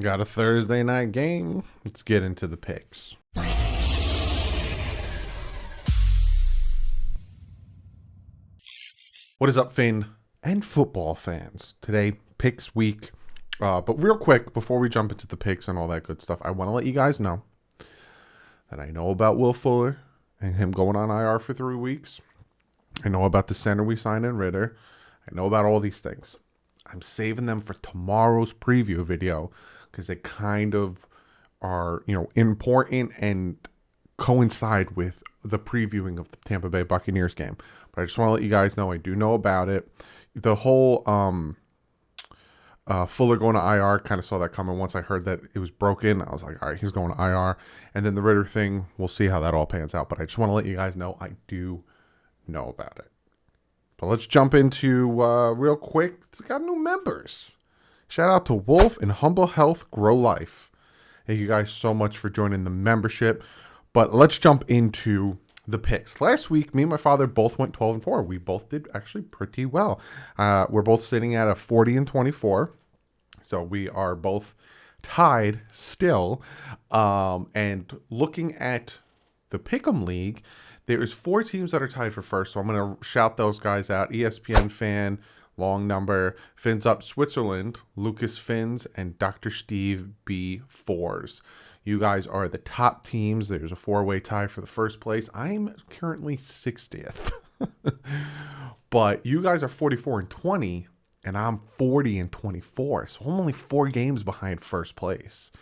Got a Thursday night game. Let's get into the picks. What is up, Finn and football fans? Today, picks week. But real quick, before we jump into the picks and all that good stuff, I want to let you guys know that I know about Will Fuller and him going on IR for 3 weeks. I know about the center we signed in Ritter. I know about all these things. I'm saving them for tomorrow's preview video because they kind of are, important and coincide with the previewing of the Tampa Bay Buccaneers game. But I just want to let you guys know I do know about it. The whole Fuller going to IR, kind of saw that coming. Once I heard that it was broken, I was like, all right, he's going to IR. And then the Ritter thing, we'll see how that all pans out. But I just want to let you guys know I do know about it. But let's jump into real quick. We got new members. Shout out to Wolf and Humble Health Grow Life. Thank you guys so much for joining the membership. But let's jump into the picks. Last week, me and my father both went 12-4. We both did actually pretty well. We're both sitting at a 40-24. So we are both tied still. And looking at the Pick'em League, there's 4 teams that are tied for first. So I'm going to shout those guys out. ESPN Fan, long number, Fins Up Switzerland, Lucas Fins, and Dr. Steve B. Fours. You guys are the top teams. There's a 4-way tie for the first place. I'm currently 60th. But you guys are 44-20, and I'm 40-24. So I'm only 4 games behind first place.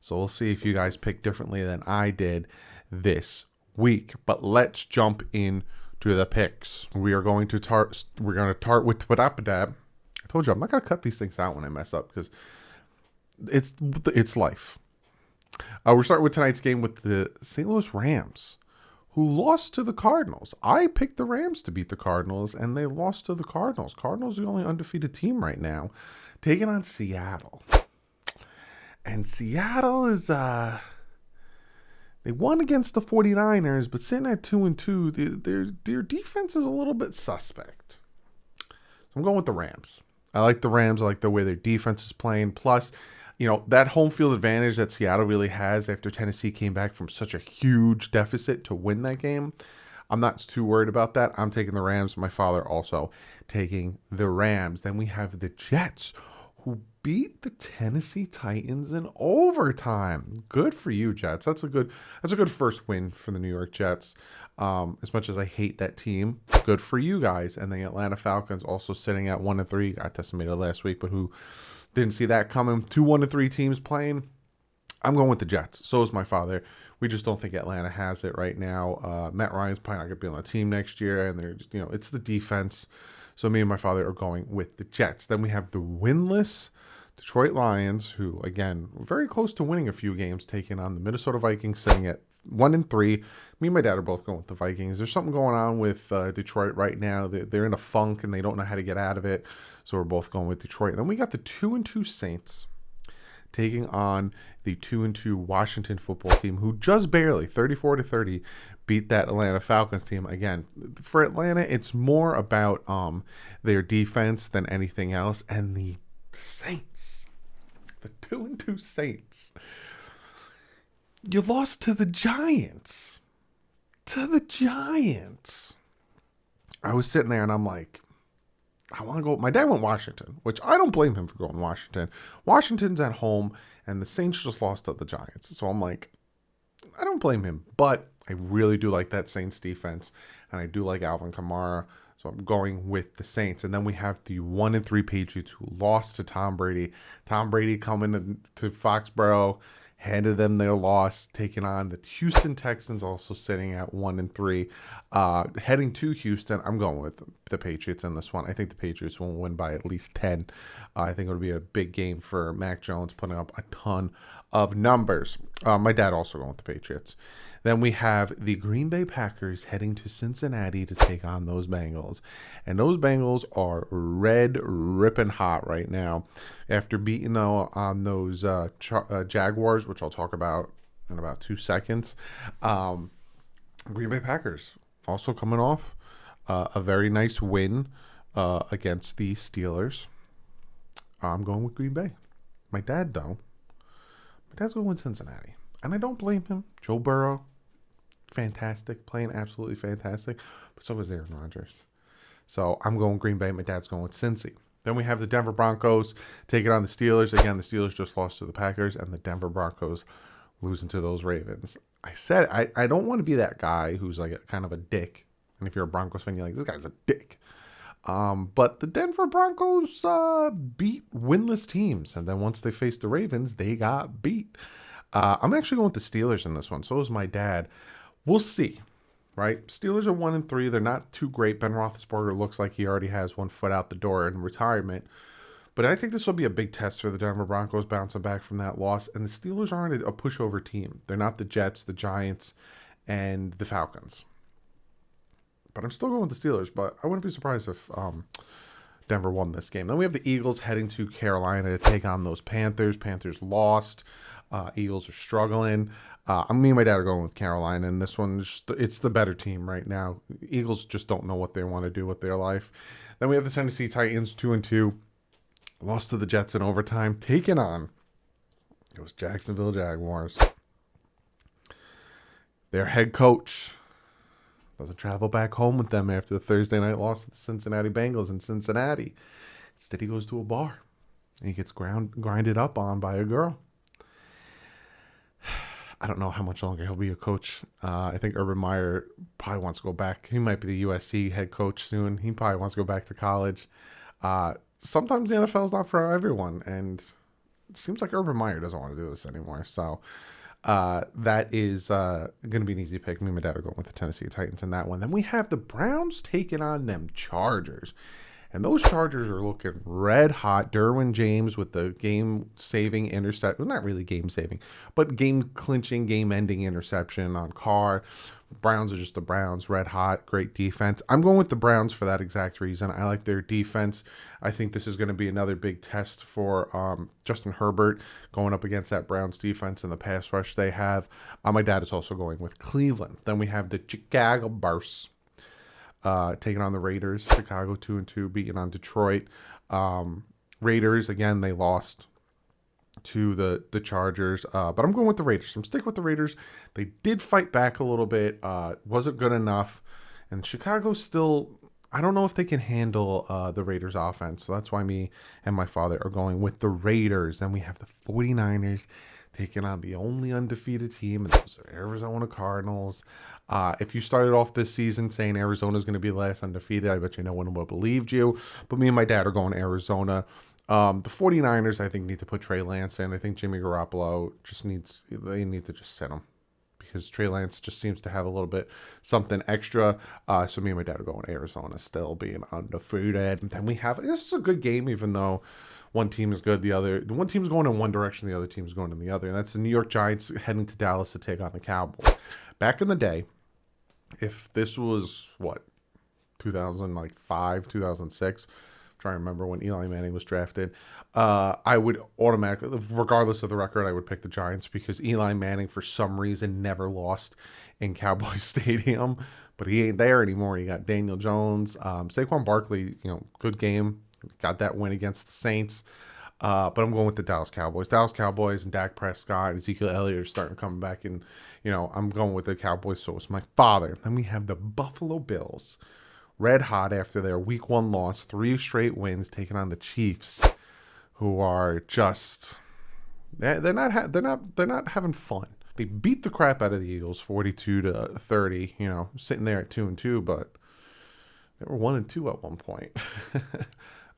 So we'll see if you guys pick differently than I did this week. But let's jump in to the picks. We are going to start with Twadappadab. I told you I'm not going to cut these things out when I mess up because it's life. We're starting with tonight's game with the St. Louis Rams, who lost to the Cardinals. I picked the Rams to beat the Cardinals, and they lost to the Cardinals. Cardinals are the only undefeated team right now, taking on Seattle. And Seattle is, they won against the 49ers, but sitting at 2-2, their defense is a little bit suspect. So I'm going with the Rams. I like the Rams. I like the way their defense is playing. Plus, that home field advantage that Seattle really has after Tennessee came back from such a huge deficit to win that game. I'm not too worried about that. I'm taking the Rams. My father also taking the Rams. Then we have the Jets, who beat the Tennessee Titans in overtime. Good for you, Jets. That's a good first win for the New York Jets. As much as I hate that team, good for you guys. And the Atlanta Falcons also sitting at 1-3. Got decimated last week, but who didn't see that coming. 2 1-3 teams playing. I'm going with the Jets. So is my father. We just don't think Atlanta has it right now. Matt Ryan's probably not going to be on the team next year, and they're just, it's the defense. So me and my father are going with the Jets. Then we have the winless Detroit Lions, who, again, were very close to winning a few games, taking on the Minnesota Vikings, sitting at 1-3. Me and my dad are both going with the Vikings. There's something going on with Detroit right now. They're in a funk, and they don't know how to get out of it. So we're both going with Detroit. And then we got the 2-2 Saints taking on the 2-2 Washington football team, who just barely, 34-30, beat that Atlanta Falcons team. Again, for Atlanta, it's more about their defense than anything else. And the Saints, the 2-2 Saints, you lost to the Giants. I was sitting there and I'm like, I want to go. My dad went Washington, which I don't blame him for going Washington. Washington's at home, and the Saints just lost to the Giants. So I'm like, I don't blame him. But I really do like that Saints defense, and I do like Alvin Kamara. So I'm going with the Saints. And then we have the 1-3 Patriots, who lost to Tom Brady. Tom Brady coming to Foxborough, handed them their loss, taking on the Houston Texans, also sitting at 1-3. Heading to Houston, I'm going with the Patriots in this one. I think the Patriots will win by at least 10. I think it'll be a big game for Mac Jones, putting up a ton of numbers. My dad also going with the Patriots. Then we have the Green Bay Packers heading to Cincinnati to take on those Bengals. And those Bengals are red ripping hot right now. After beating on those Jaguars, which I'll talk about in about 2 seconds. Green Bay Packers also coming off a very nice win against the Steelers. I'm going with Green Bay. My dad, though, my dad's going with Cincinnati. And I don't blame him. Joe Burrow, fantastic, playing absolutely fantastic. But so is Aaron Rodgers. So I'm going Green Bay. My dad's going with Cincy. Then we have the Denver Broncos taking on the Steelers. Again, the Steelers just lost to the Packers, and the Denver Broncos losing to those Ravens. I said I don't want to be that guy who's like kind of a dick. And if you're a Broncos fan, you're like, this guy's a dick. But the Denver Broncos beat winless teams. And then once they faced the Ravens, they got beat. I'm actually going with the Steelers in this one. So is my dad. We'll see. Right? Steelers are 1-3. They're not too great. Ben Roethlisberger looks like he already has one foot out the door in retirement. But I think this will be a big test for the Denver Broncos bouncing back from that loss. And the Steelers aren't a pushover team. They're not the Jets, the Giants, and the Falcons. But I'm still going with the Steelers. But I wouldn't be surprised if Denver won this game. Then we have the Eagles heading to Carolina to take on those Panthers. Panthers lost. Eagles are struggling. Me and my dad are going with Carolina, and this one, it's the better team right now. Eagles just don't know what they want to do with their life. Then we have the Tennessee Titans, 2-2. Lost to the Jets in overtime. Taking on those Jacksonville Jaguars. Their head coach doesn't travel back home with them after the Thursday night loss to the Cincinnati Bengals in Cincinnati. Instead, he goes to a bar, and he gets grinded up on by a girl. I don't know how much longer he'll be a coach. I think Urban Meyer probably wants to go back. He might be the USC head coach soon. He probably wants to go back to college. Sometimes the NFL is not for everyone, and it seems like Urban Meyer doesn't want to do this anymore. So that is going to be an easy pick. Me and my dad are going with the Tennessee Titans in that one. Then we have the Browns taking on them Chargers. And those Chargers are looking red hot. Derwin James with the game-saving interception. Well, not really game-saving, but game-clinching, game-ending interception on Carr. Browns are just the Browns. Red hot. Great defense. I'm going with the Browns for that exact reason. I like their defense. I think this is going to be another big test for Justin Herbert going up against that Browns defense and the pass rush they have. My dad is also going with Cleveland. Then we have the Chicago Bears. Taking on the Raiders. Chicago 2-2, beating on Detroit. Raiders, again, they lost to the Chargers. But I'm going with the Raiders. I'm sticking with the Raiders. They did fight back a little bit. Wasn't good enough. And Chicago still, I don't know if they can handle the Raiders offense. So that's why me and my father are going with the Raiders. Then we have the 49ers taking on the only undefeated team, and those are Arizona Cardinals. If you started off this season saying Arizona's going to be the last undefeated, I bet you no one would have believed you. But me and my dad are going Arizona. The 49ers, I think, need to put Trey Lance in. I think Jimmy Garoppolo they need to just sit him because Trey Lance just seems to have a little bit something extra. So me and my dad are going Arizona, still being undefeated. And then this is a good game, even though one team is good, the one team's going in one direction, the other team's going in the other. And that's the New York Giants heading to Dallas to take on the Cowboys. Back in the day, if this was, 2005, 2006, I'm trying to remember when Eli Manning was drafted, I would automatically, regardless of the record, I would pick the Giants because Eli Manning, for some reason, never lost in Cowboys Stadium. But he ain't there anymore. You got Daniel Jones. Saquon Barkley, good game. Got that win against the Saints. But I'm going with the Dallas Cowboys. Dallas Cowboys and Dak Prescott and Ezekiel Elliott are starting to come back. And, I'm going with the Cowboys. So it's my father. Then we have the Buffalo Bills. Red hot after their week 1 loss. 3 straight wins taking on the Chiefs, who are just... They're not having fun. They beat the crap out of the Eagles 42-30, sitting there at 2-2, but they were 1-2 at one point.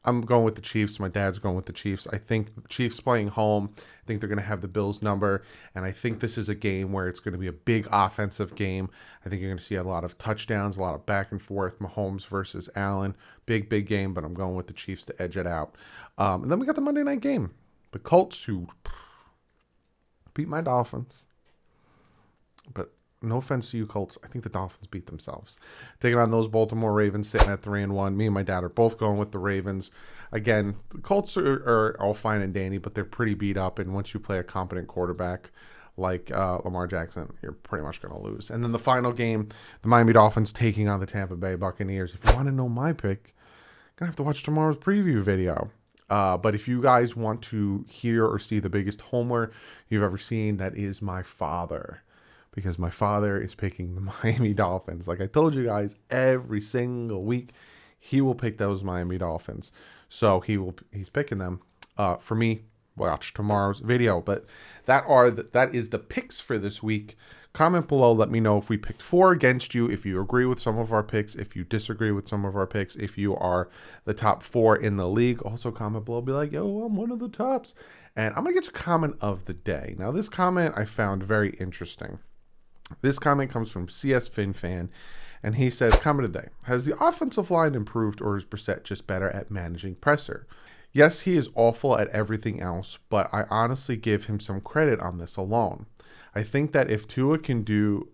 I'm going with the Chiefs. My dad's going with the Chiefs. I think the Chiefs playing home. I think they're going to have the Bills number. And I think this is a game where it's going to be a big offensive game. I think you're going to see a lot of touchdowns, a lot of back and forth. Mahomes versus Allen. Big game, but I'm going with the Chiefs to edge it out. And then we got the Monday night game. The Colts, who beat my Dolphins. But no offense to you, Colts. I think the Dolphins beat themselves. Taking on those Baltimore Ravens sitting at 3-1. Me and my dad are both going with the Ravens. Again, the Colts are all fine and dandy, but they're pretty beat up. And once you play a competent quarterback like Lamar Jackson, you're pretty much going to lose. And then the final game, the Miami Dolphins taking on the Tampa Bay Buccaneers. If you want to know my pick, you're going to have to watch tomorrow's preview video. But if you guys want to hear or see the biggest homer you've ever seen, that is my father. Because my father is picking the Miami Dolphins. Like I told you guys, every single week, he will pick those Miami Dolphins. So he's picking them. For me, watch tomorrow's video. But that is the picks for this week. Comment below. Let me know if we picked for or against you. If you agree with some of our picks. If you disagree with some of our picks. If you are the top 4 in the league. Also comment below. Be like, yo, I'm one of the tops. And I'm going to get to comment of the day. Now, this comment I found very interesting. This comment comes from CS FinFan. And he says, comment of the day. Has the offensive line improved, or is Brissett just better at managing pressure? Yes, he is awful at everything else, but I honestly give him some credit on this alone. I think that if Tua can do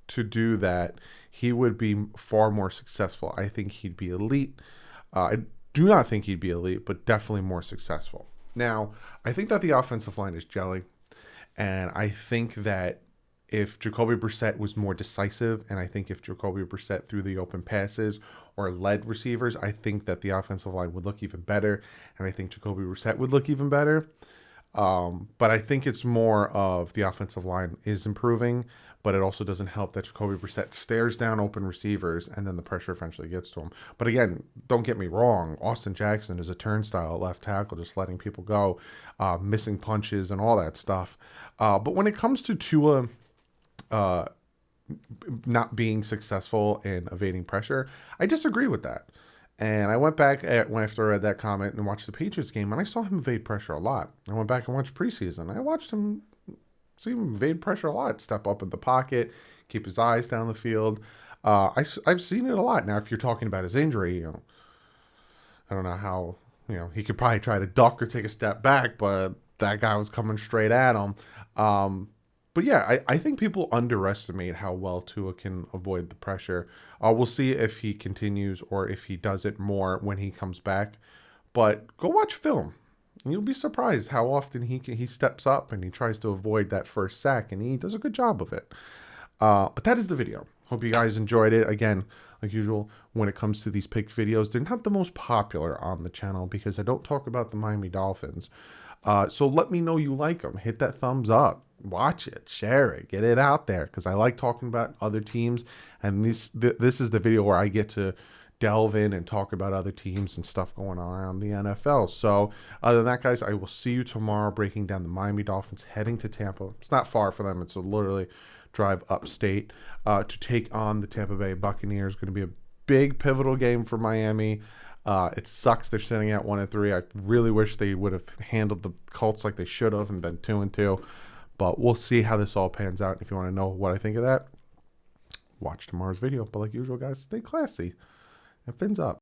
that, he would be far more successful. I think he'd be elite. I do not think he'd be elite, but definitely more successful. Now, I think that the offensive line is gelling, and I think that if Jacoby Brissett was more decisive, and I think if Jacoby Brissett threw the open passes or led receivers, I think that the offensive line would look even better, and I think Jacoby Brissett would look even better. But I think it's more of the offensive line is improving, but it also doesn't help that Jacoby Brissett stares down open receivers and then the pressure eventually gets to him. But again, don't get me wrong. Austin Jackson is a turnstile at left tackle, just letting people go, missing punches and all that stuff. But when it comes to Tua not being successful in evading pressure, I disagree with that. And I went back after I read that comment and watched the Patriots game, and I saw him evade pressure a lot. I went back and watched preseason. I watched him see him evade pressure a lot, step up in the pocket, keep his eyes down the field. I've seen it a lot. Now, if you're talking about his injury, I don't know how, he could probably try to duck or take a step back, but that guy was coming straight at him. But yeah, I think people underestimate how well Tua can avoid the pressure. We'll see if he continues or if he does it more when he comes back. But go watch film. And you'll be surprised how often he steps up and he tries to avoid that first sack, and he does a good job of it. But that is the video. Hope you guys enjoyed it. Again, like usual, when it comes to these pick videos, they're not the most popular on the channel because I don't talk about the Miami Dolphins. So let me know you like them. Hit that thumbs up. Watch it, share it, get it out there, because I like talking about other teams, and this is the video where I get to delve in and talk about other teams and stuff going on around the NFL. So other than that, guys, I will see you tomorrow breaking down the Miami Dolphins heading to Tampa. It's not far for them. It's a literally drive upstate to take on the Tampa Bay Buccaneers. Going to be a big pivotal game for Miami. It sucks they're sitting at 1-3. I really wish they would have handled the Colts like they should have and been 2-2. But we'll see how this all pans out. If you want to know what I think of that, watch tomorrow's video. But like usual, guys, stay classy and fins up.